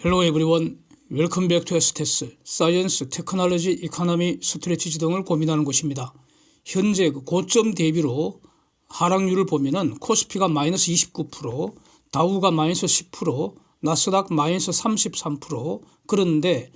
Hello everyone. Welcome back to STS, 사이언스, 테크놀로지, 이코노미, 스트래티지 등을 고민하는 곳입니다. 현재 그 고점 대비로 하락률을 보면은 코스피가 마이너스 29%, 다우가 마이너스 10%, 나스닥 마이너스 33%, 그런데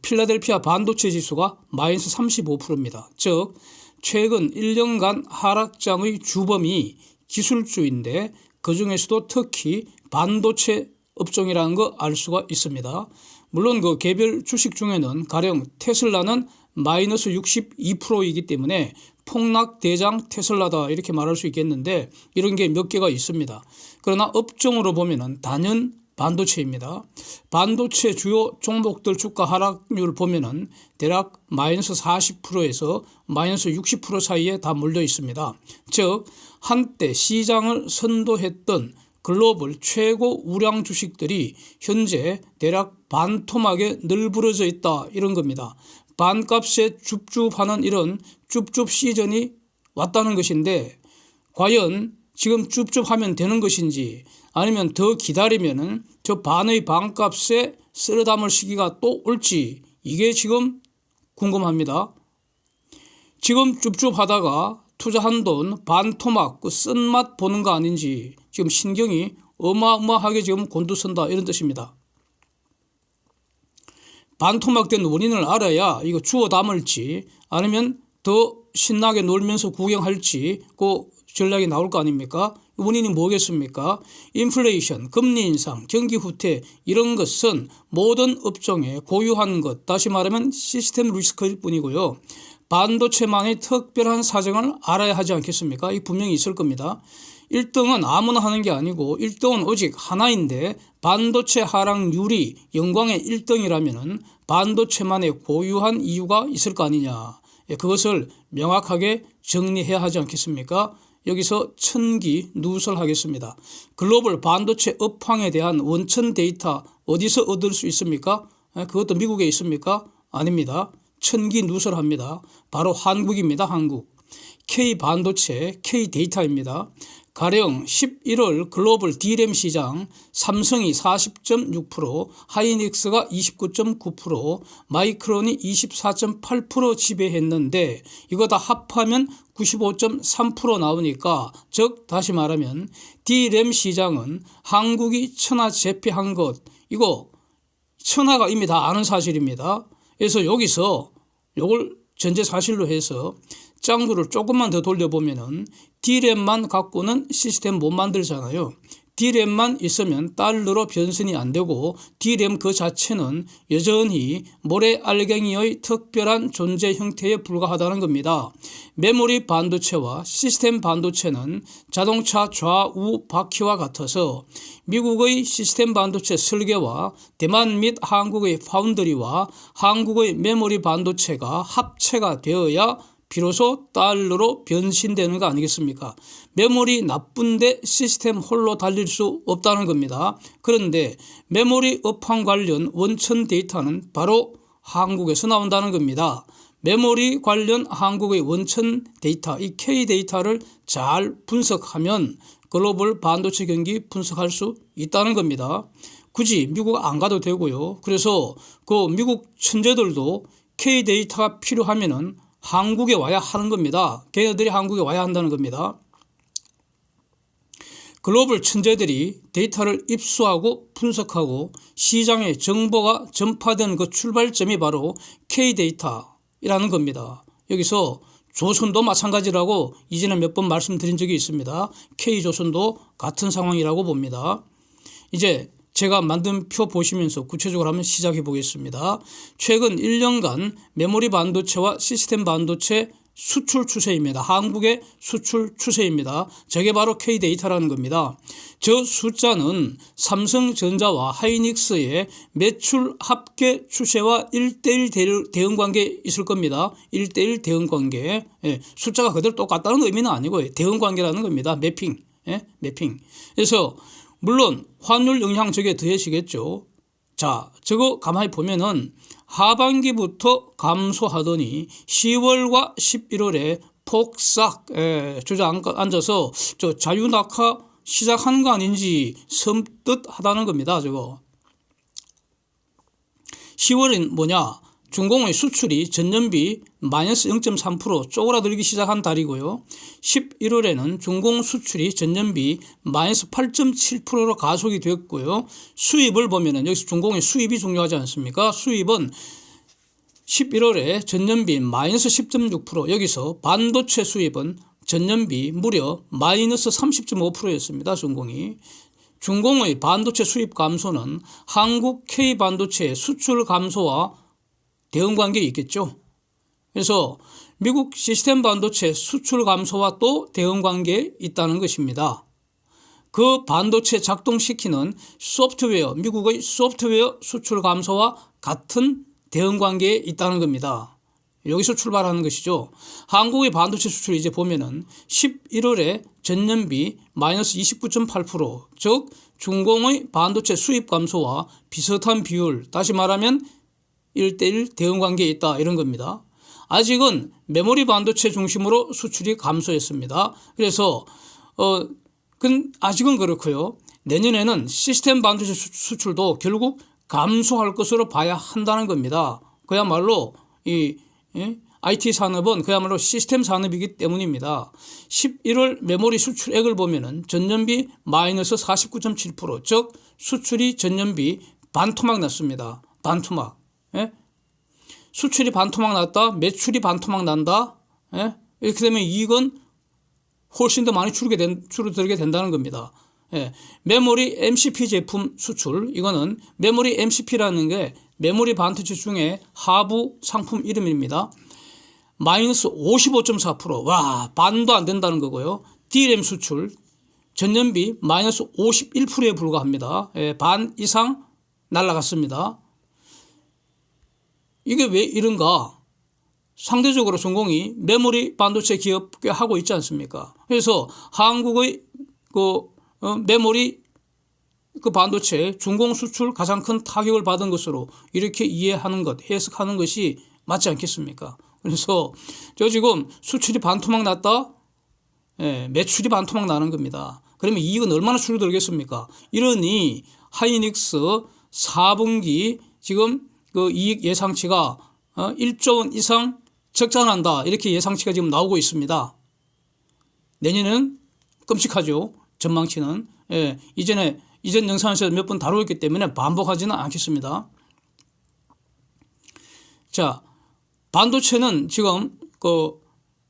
필라델피아 반도체 지수가 마이너스 35%입니다. 즉 최근 1년간 하락장의 주범이 기술주인데 그중에서도 특히 반도체 업종이라는 거 알 수가 있습니다. 물론 그 개별 주식 중에는 가령 테슬라는 마이너스 62%이기 때문에 폭락 대장 테슬라다 이렇게 말할 수 있겠는데 이런 게 몇 개가 있습니다. 그러나 업종으로 보면은 단연 반도체입니다. 반도체 주요 종목들 주가 하락률 보면은 대략 마이너스 40%에서 마이너스 60% 사이에 다 몰려 있습니다. 즉 한때 시장을 선도했던 글로벌 최고 우량 주식들이 현재 대략 반토막에 널브러져 있다 이런 겁니다. 반값에 줍줍하는 이런 줍줍 시즌이 왔다는 것인데 과연 지금 줍줍하면 되는 것인지 아니면 더 기다리면은 저 반의 반값에 쓸어 담을 시기가 또 올지 이게 지금 궁금합니다. 지금 줍줍하다가 투자한 돈 반토막 그 쓴맛 보는 거 아닌지 지금 신경이 어마어마하게 지금 곤두선다 이런 뜻입니다. 반토막된 원인을 알아야 이거 주워 담을지 아니면 더 신나게 놀면서 구경할지 그 전략이 나올 거 아닙니까? 원인이 뭐겠습니까? 인플레이션, 금리 인상, 경기 후퇴 이런 것은 모든 업종에 고유한 것, 다시 말하면 시스템 리스크일 뿐이고요. 반도체만의 특별한 사정을 알아야 하지 않겠습니까? 이 분명히 있을 겁니다. 1등은 아무나 하는 게 아니고 1등은 오직 하나인데 반도체 하락률이 영광의 1등이라면 반도체만의 고유한 이유가 있을 거 아니냐. 그것을 명확하게 정리해야 하지 않겠습니까? 여기서 천기 누설하겠습니다. 글로벌 반도체 업황에 대한 원천 데이터 어디서 얻을 수 있습니까? 그것도 미국에 있습니까? 아닙니다. 천기 누설합니다. 바로 한국입니다. 한국. K반도체, K데이터입니다. 가령 11월 글로벌 D램 시장 삼성이 40.6%, 하이닉스가 29.9%, 마이크론이 24.8% 지배했는데 이거 다 합하면 95.3% 나오니까 즉 다시 말하면 D램 시장은 한국이 천하 제패한 것 이거 천하가 이미 다 아는 사실입니다. 그래서 여기서 이걸 전제 사실로 해서 짱구를 조금만 더 돌려보면은 D램만 갖고는 시스템 못 만들잖아요. D램만 있으면 달러로 변선이 안 되고 D램 그 자체는 여전히 모래알갱이의 특별한 존재 형태에 불과하다는 겁니다. 메모리 반도체와 시스템 반도체는 자동차 좌우 바퀴와 같아서 미국의 시스템 반도체 설계와 대만 및 한국의 파운드리와 한국의 메모리 반도체가 합체가 되어야 비로소 달러로 변신되는 거 아니겠습니까? 메모리 나쁜데 시스템 홀로 달릴 수 없다는 겁니다. 그런데 메모리 업황 관련 원천 데이터는 바로 한국에서 나온다는 겁니다. 메모리 관련 한국의 원천 데이터, 이 K 데이터를 잘 분석하면 글로벌 반도체 경기 분석할 수 있다는 겁니다. 굳이 미국 안 가도 되고요. 그래서 그 미국 천재들도 K 데이터가 필요하면은 한국에 와야 하는 겁니다. 걔네들이 한국에 와야 한다는 겁니다. 글로벌 천재들이 데이터를 입수하고 분석하고 시장에 정보가 전파되는 그 출발점이 바로 K데이터라는 겁니다. 여기서 조선도 마찬가지라고 이전에 몇 번 말씀드린 적이 있습니다. K조선도 같은 상황이라고 봅니다. 이제 제가 만든 표 보시면서 구체적으로 한번 시작해 보겠습니다. 최근 1년간 메모리 반도체와 시스템 반도체 수출 추세입니다. 한국의 수출 추세입니다. 저게 바로 K데이터라는 겁니다. 저 숫자는 삼성전자와 하이닉스의 매출 합계 추세와 1:1 대응관계에 있을 겁니다. 1:1 대응관계. 숫자가 그대로 똑같다는 의미는 아니고요. 대응관계라는 겁니다. 매핑. 매핑. 그래서 물론 환율 영향 저게 더해지겠죠. 자, 저거 가만히 보면은 하반기부터 감소하더니 10월과 11월에 폭삭 주저앉아서 저 자유낙하 시작하는 거 아닌지 섬뜩하다는 겁니다. 저거. 10월은 뭐냐? 중공의 수출이 전년비 마이너스 0.3% 쪼그라들기 시작한 달이고요. 11월에는 중공 수출이 전년비 마이너스 8.7%로 가속이 됐고요. 수입을 보면은 여기서 중공의 수입이 중요하지 않습니까? 수입은 11월에 전년비 마이너스 10.6%, 여기서 반도체 수입은 전년비 무려 마이너스 30.5%였습니다. 중공의 반도체 수입 감소는 한국 K반도체의 수출 감소와 대응관계에 있겠죠. 그래서 미국 시스템 반도체 수출 감소와 또 대응관계에 있다는 것입니다. 그 반도체 작동시키는 소프트웨어, 미국의 소프트웨어 수출 감소와 같은 대응관계에 있다는 겁니다. 여기서 출발하는 것이죠. 한국의 반도체 수출 이제 보면은 11월에 전년비 마이너스 29.8%, 즉 중공의 반도체 수입 감소와 비슷한 비율, 다시 말하면 1대1 대응관계에 있다 이런 겁니다. 아직은 메모리 반도체 중심으로 수출이 감소했습니다. 그래서 아직은 그렇고요. 내년에는 시스템 반도체 수출도 결국 감소할 것으로 봐야 한다는 겁니다. 그야말로 이 IT 산업은 그야말로 시스템 산업이기 때문입니다. 11월 메모리 수출액을 보면은 전년비 마이너스 49.7%, 즉 수출이 전년비 반토막 났습니다. 반토막. 예? 수출이 반토막 났다, 매출이 반토막 난다. 예? 이렇게 되면 이익은 훨씬 더 많이 줄어들게 된다는 겁니다. 예. 메모리 MCP 제품 수출, 이거는 메모리 MCP라는 게 메모리 반도체 중에 하부 상품 이름입니다. 마이너스 55.4%, 와, 반도 안 된다는 거고요. DRAM 수출 전년비 마이너스 51%에 불과합니다. 예, 반 이상 날아갔습니다. 이게 왜 이런가? 상대적으로 중공이 메모리 반도체 기업 꽤 하고 있지 않습니까? 그래서 한국의 메모리 반도체 중공 수출 가장 큰 타격을 받은 것으로 이렇게 이해하는 것, 해석하는 것이 맞지 않겠습니까? 그래서 저 지금 수출이 반토막 났다, 예, 매출이 반토막 나는 겁니다. 그러면 이익은 얼마나 줄어들겠습니까? 이러니 하이닉스 4분기 지금 그 이익 예상치가 1조 원 이상 적자 난다, 이렇게 예상치가 지금 나오고 있습니다. 내년은 끔찍하죠. 전망치는. 예, 이전 영상에서 몇 번 다루었기 때문에 반복하지는 않겠습니다. 자, 반도체는 지금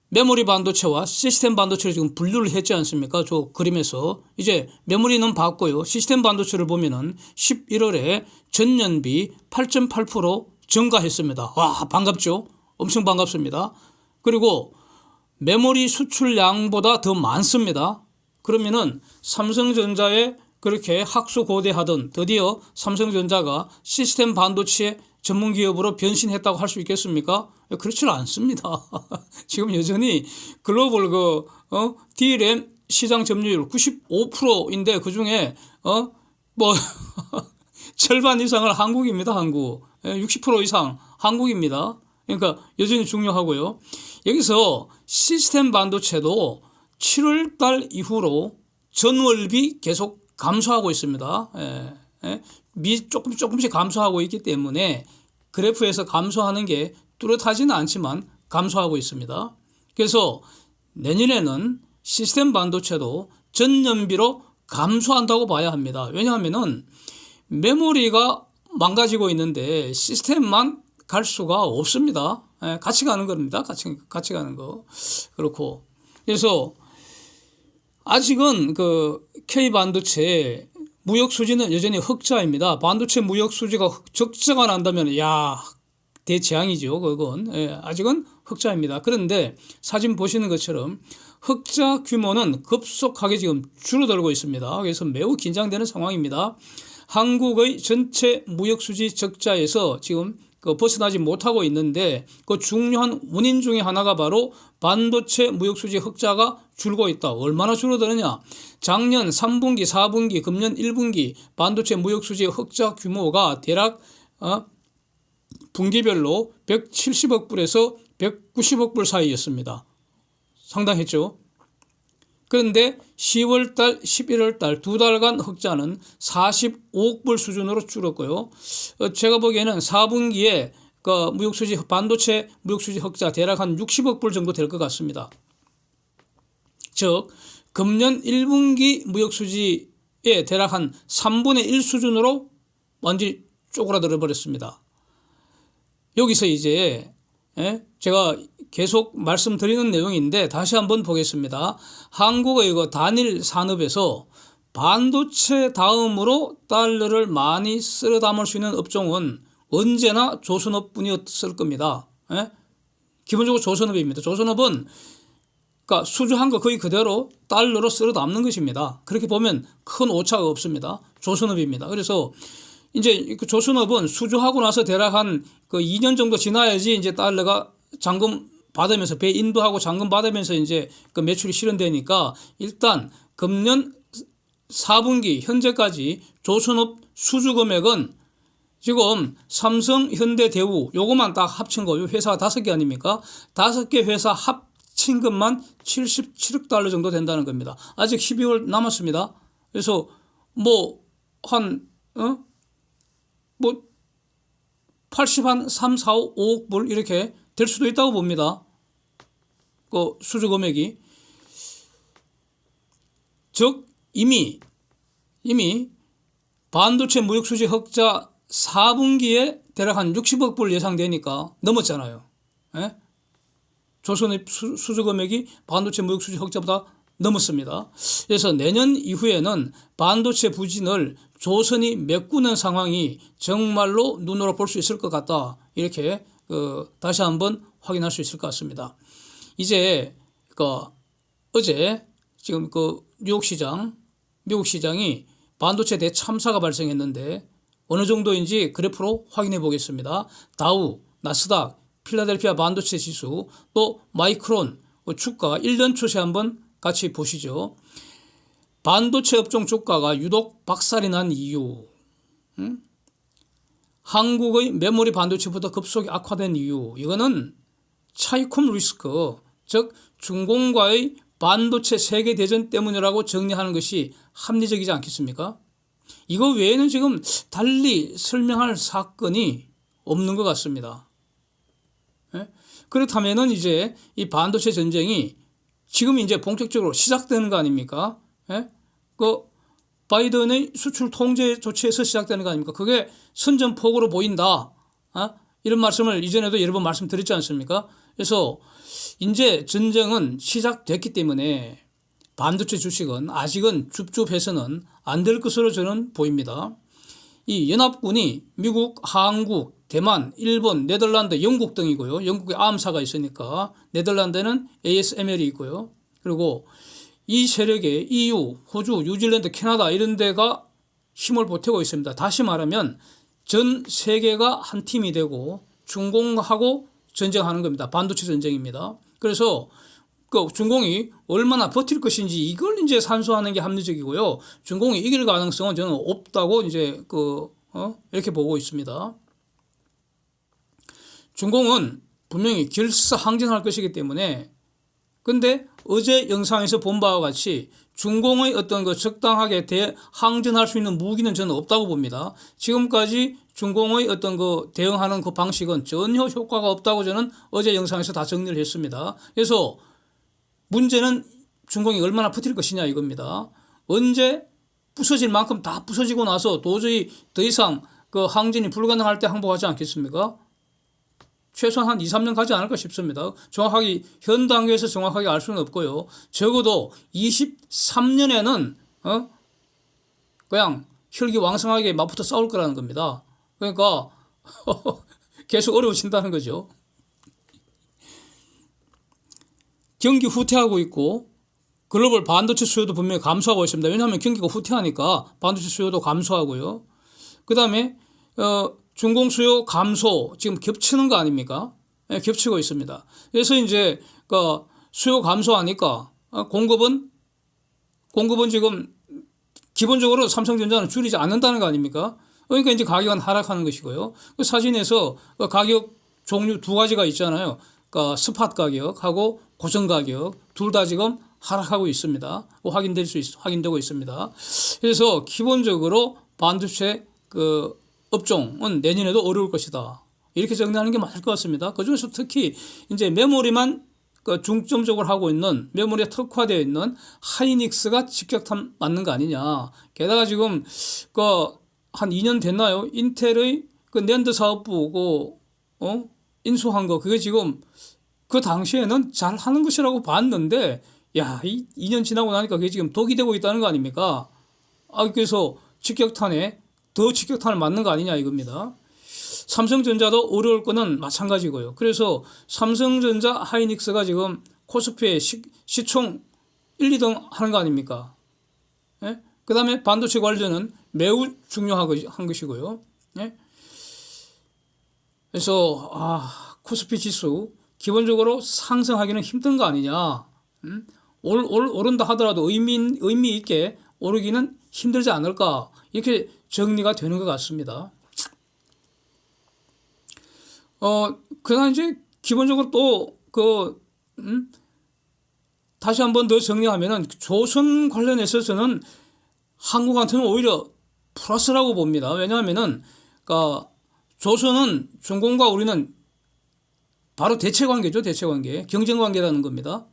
메모리 반도체와 시스템 반도체를 지금 분류를 했지 않습니까? 저 그림에서. 이제 메모리는 봤고요. 시스템 반도체를 보면은 11월에 전년비 8.8% 증가했습니다. 와, 반갑죠? 엄청 반갑습니다. 그리고 메모리 수출량보다 더 많습니다. 그러면은 삼성전자에 그렇게 학수고대하던 드디어 삼성전자가 시스템 반도체 전문 기업으로 변신했다고 할 수 있겠습니까? 그렇지는 않습니다. 지금 여전히 글로벌 DRAM 시장 점유율 95%인데 그중에 절반 이상을 한국입니다. 한국. 60% 이상 한국입니다. 그러니까 여전히 중요하고요. 여기서 시스템 반도체도 7월 달 이후로 전월비 계속 감소하고 있습니다. 조금씩 감소하고 있기 때문에 그래프에서 감소하는 게 뚜렷하지는 않지만 감소하고 있습니다. 그래서 내년에는 시스템 반도체도 전년비로 감소한다고 봐야 합니다. 왜냐하면은 메모리가 망가지고 있는데 시스템만 갈 수가 없습니다. 같이 가는 겁니다. 같이 가는 거. 그렇고. 그래서 아직은 K반도체 무역 수지는 여전히 흑자입니다. 반도체 무역 수지가 적자가 난다면 대재앙이죠. 그건. 아직은 흑자입니다. 그런데 사진 보시는 것처럼 흑자 규모는 급속하게 지금 줄어들고 있습니다. 그래서 매우 긴장되는 상황입니다. 한국의 전체 무역 수지 적자에서 지금 벗어나지 못하고 있는데 그 중요한 원인 중에 하나가 바로 반도체 무역 수지 흑자가 줄고 있다. 얼마나 줄어드느냐? 작년 3분기, 4분기, 금년 1분기 반도체 무역 수지 흑자 규모가 대략 분기별로 170억 불에서 190억 불 사이였습니다. 상당했죠. 그런데 10월 달, 11월 달 두 달간 흑자는 45억 불 수준으로 줄었고요. 제가 보기에는 4분기에 그 무역수지 반도체 무역수지 흑자 대략 한 60억 불 정도 될 것 같습니다. 즉 금년 1분기 무역수지의 대략 한 3분의 1 수준으로 완전히 쪼그라들어 버렸습니다. 여기서 이제 제가 계속 말씀드리는 내용인데 다시 한번 보겠습니다. 한국의 그 단일 산업에서 반도체 다음으로 달러를 많이 쓸어 담을 수 있는 업종은 언제나 조선업뿐이었을 겁니다. 기본적으로 조선업입니다. 조선업은 그러니까 수주한 거 거의 그대로 달러로 쓸어 담는 것입니다. 그렇게 보면 큰 오차가 없습니다. 조선업입니다. 그래서 이제 그 조선업은 수주하고 나서 대략 한 그 2년 정도 지나야지 이제 달러가 잔금 받으면서 배 인도하고 잔금 받으면서 이제 그 매출이 실현되니까 일단 금년 4분기 현재까지 조선업 수주 금액은 지금 삼성, 현대, 대우 요것만 딱 합친 거, 요 회사가 5개 아닙니까? 5개 회사 합친 것만 77억 달러 정도 된다는 겁니다. 아직 12월 남았습니다. 그래서 뭐 80한 3, 4, 5억 불 이렇게 될 수도 있다고 봅니다. 그 수주 금액이. 즉 이미 반도체 무역 수지 흑자 4분기에 대략 한 60억 불 예상되니까 넘었잖아요. 조선의 수주 금액이 반도체 무역 수지 흑자보다 넘었습니다. 그래서 내년 이후에는 반도체 부진을 조선이 메꾸는 상황이 정말로 눈으로 볼 수 있을 것 같다. 이렇게 다시 한번 확인할 수 있을 것 같습니다. 이제 어제 지금 미국 시장이 반도체 대참사가 발생했는데 어느 정도인지 그래프로 확인해 보겠습니다. 다우, 나스닥, 필라델피아 반도체 지수, 또 마이크론 주가 1년 추세 한번 같이 보시죠. 반도체 업종 주가가 유독 박살이 난 이유, 한국의 메모리 반도체보다 급속히 악화된 이유, 이거는 차이콤 리스크, 즉 중공과의 반도체 세계 대전 때문이라고 정리하는 것이 합리적이지 않겠습니까? 이거 외에는 지금 달리 설명할 사건이 없는 것 같습니다. 그렇다면은 이제 이 반도체 전쟁이 지금 이제 본격적으로 시작되는 거 아닙니까? 그 바이든의 수출 통제 조치에서 시작되는 거 아닙니까? 그게 선전포고로 보인다. 이런 말씀을 이전에도 여러 번 말씀드렸지 않습니까? 그래서 이제 전쟁은 시작됐기 때문에 반도체 주식은 아직은 줍줍해서는 안 될 것으로 저는 보입니다. 이 연합군이 미국, 한국, 대만, 일본, 네덜란드, 영국 등이고요. 영국에 암사가 있으니까 네덜란드는 ASML이 있고요. 그리고 이 세력에 EU, 호주, 뉴질랜드, 캐나다 이런 데가 힘을 보태고 있습니다. 다시 말하면 전 세계가 한 팀이 되고 중공하고 전쟁하는 겁니다. 반도체 전쟁입니다. 그래서 중공이 얼마나 버틸 것인지 이걸 이제 산수하는 게 합리적이고요. 중공이 이길 가능성은 저는 없다고 이제 이렇게 보고 있습니다. 중공은 분명히 결사항전할 것이기 때문에, 근데 어제 영상에서 본 바와 같이 중공의 어떤 적당하게 항전할 수 있는 무기는 저는 없다고 봅니다. 지금까지 중공의 어떤 대응하는 그 방식은 전혀 효과가 없다고 저는 어제 영상에서 다 정리를 했습니다. 그래서 문제는 중공이 얼마나 버틸 것이냐 이겁니다. 언제 부서질 만큼 다 부서지고 나서 도저히 더 이상 항전이 불가능할 때 항복하지 않겠습니까? 최소한 한 2, 3년 가지 않을까 싶습니다. 정확하게 현 단계에서 정확하게 알 수는 없고요. 적어도 23년에는 그냥 혈기왕성하게 맞붙어 싸울 거라는 겁니다. 그러니까 계속 어려워진다는 거죠. 경기 후퇴하고 있고 글로벌 반도체 수요도 분명히 감소하고 있습니다. 왜냐하면 경기가 후퇴하니까 반도체 수요도 감소하고요. 그 다음에 중공 수요 감소 지금 겹치는 거 아닙니까? 겹치고 있습니다. 그래서 이제 수요 감소하니까 공급은 지금 기본적으로 삼성전자는 줄이지 않는다는 거 아닙니까? 그러니까 이제 가격은 하락하는 것이고요. 그 사진에서 가격 종류 두 가지가 있잖아요. 스팟 가격하고 고정 가격 둘 다 지금 하락하고 있습니다. 확인되고 있습니다. 그래서 기본적으로 반도체 그 업종은 내년에도 어려울 것이다. 이렇게 정리하는 게 맞을 것 같습니다. 그중에서 특히 이제 메모리만 그 중점적으로 하고 있는 메모리에 특화되어 있는 하이닉스가 직격탄 맞는 거 아니냐. 게다가 지금 그 한 2년 됐나요? 인텔의 그 낸드 사업부 인수한 거 그게 지금 그 당시에는 잘 하는 것이라고 봤는데 야, 2년 지나고 나니까 그게 지금 독이 되고 있다는 거 아닙니까? 그래서 더 직격탄을 맞는 거 아니냐 이겁니다. 삼성전자도 어려울 거는 마찬가지고요. 그래서 삼성전자 하이닉스가 지금 코스피에 시총 1, 2등 하는 거 아닙니까? 예? 그 다음에 반도체 관련은 매우 중요한 것이고요. 예? 그래서 코스피 지수 기본적으로 상승하기는 힘든 거 아니냐. 오른다 하더라도 의미 있게 오르기는 힘들지 않을까. 이렇게 정리가 되는 것 같습니다. 그러나 이제 기본적으로 또 다시 한번 더 정리하면은 조선 관련해서 저는 한국한테는 오히려 플러스라고 봅니다. 왜냐하면은 조선은 중공과 우리는 바로 대체관계죠. 대체관계. 경쟁관계라는 겁니다.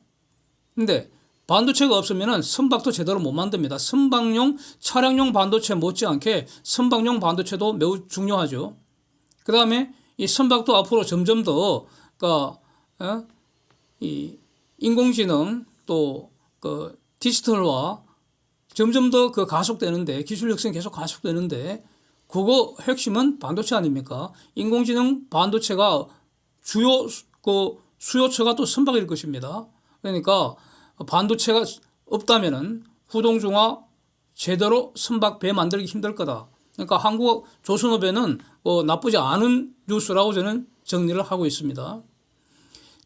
근데 반도체가 없으면은 선박도 제대로 못 만듭니다. 선박용, 차량용 반도체 못지않게 선박용 반도체도 매우 중요하죠. 그 다음에 이 선박도 앞으로 점점 더, 이 인공지능 또 그 디지털화 점점 더 그 가속되는데, 기술 혁신이 계속 가속되는데, 그거 핵심은 반도체 아닙니까? 인공지능 반도체가 주요 그 수요처가 또 선박일 것입니다. 그러니까 반도체가 없다면은 후동중화 제대로 선박 배 만들기 힘들 거다. 그러니까 한국 조선업에는 나쁘지 않은 뉴스라고 저는 정리를 하고 있습니다.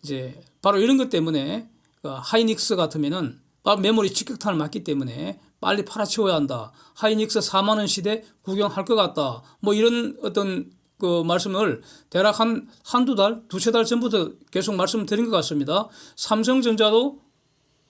이제 바로 이런 것 때문에 하이닉스 같으면은 메모리 직격탄을 맞기 때문에 빨리 팔아치워야 한다. 하이닉스 4만 원 시대 구경할 것 같다. 뭐 이런 어떤 그 말씀을 대략 한두 달, 두세 달 전부터 계속 말씀드린 것 같습니다. 삼성전자도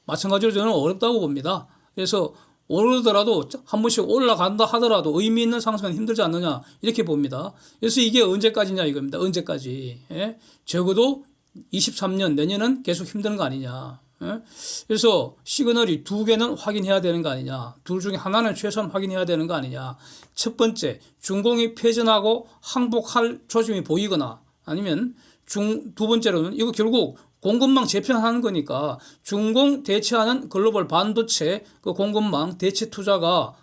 마찬가지로 저는 어렵다고 봅니다. 그래서 오르더라도 한 번씩 올라간다 하더라도 의미 있는 상승은 힘들지 않느냐 이렇게 봅니다. 그래서 이게 언제까지냐 이겁니다. 언제까지. 예? 적어도 23년 내년은 계속 힘든 거 아니냐. 예? 그래서 시그널이 두 개는 확인해야 되는 거 아니냐. 둘 중에 하나는 최소한 확인해야 되는 거 아니냐. 첫 번째, 중공이 패전하고 항복할 조짐이 보이거나 아니면 두 번째로는 이거 결국 공급망 재편하는 거니까 중공 대체하는 글로벌 반도체 그 공급망 대체 투자가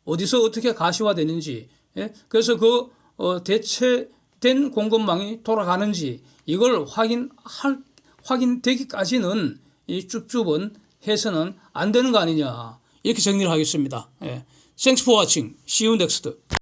어디서 어떻게 가시화되는지, 예? 그래서 대체된 공급망이 돌아가는지 이걸 확인되기까지는 이 쭈쭈은 해서는 안 되는 거 아니냐 이렇게 정리를 하겠습니다. 예. Thanks for watching. See you next.